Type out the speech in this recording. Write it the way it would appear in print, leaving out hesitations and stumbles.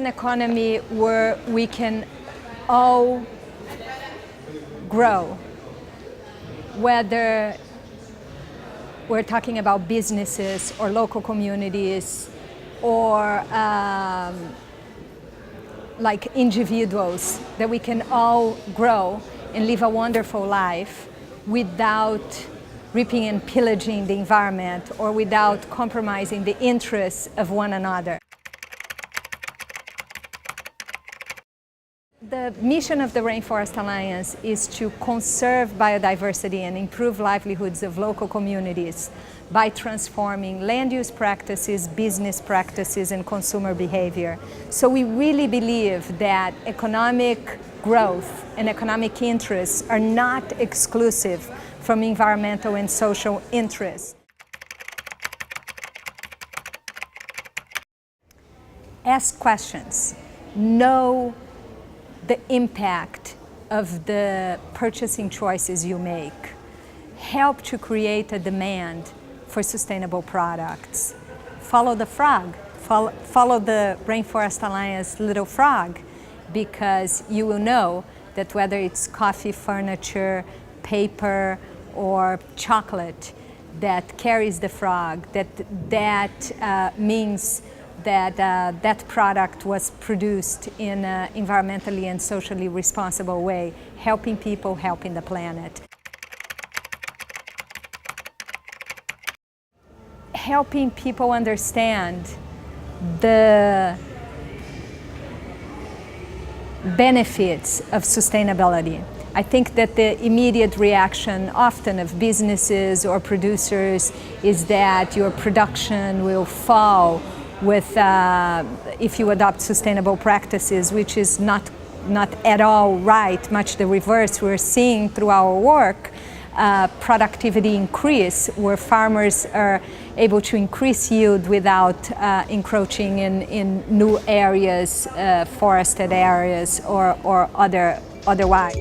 an economy where we can all grow, whether we're talking about businesses or local communities or like individuals, that we can all grow and live a wonderful life without ripping and pillaging the environment or without compromising the interests of one another. The mission of the Rainforest Alliance is to conserve biodiversity and improve livelihoods of local communities by transforming land use practices, business practices, and consumer behavior. So we really believe that economic growth and economic interests are not exclusive from environmental and social interests. Ask questions. Know the impact of the purchasing choices you make. Help to create a demand for sustainable products. Follow the frog. Follow the Rainforest Alliance little frog, because you will know that whether it's coffee, furniture, paper, or chocolate that carries the frog, that means that that product was produced in an environmentally and socially responsible way, helping people, helping the planet. Helping people understand the benefits of sustainability. I think that the immediate reaction often of businesses or producers is that your production will fall with if you adopt sustainable practices, which is not at all right, much the reverse. We're seeing through our work productivity increase, where farmers are able to increase yield without encroaching in new areas, forested areas or otherwise.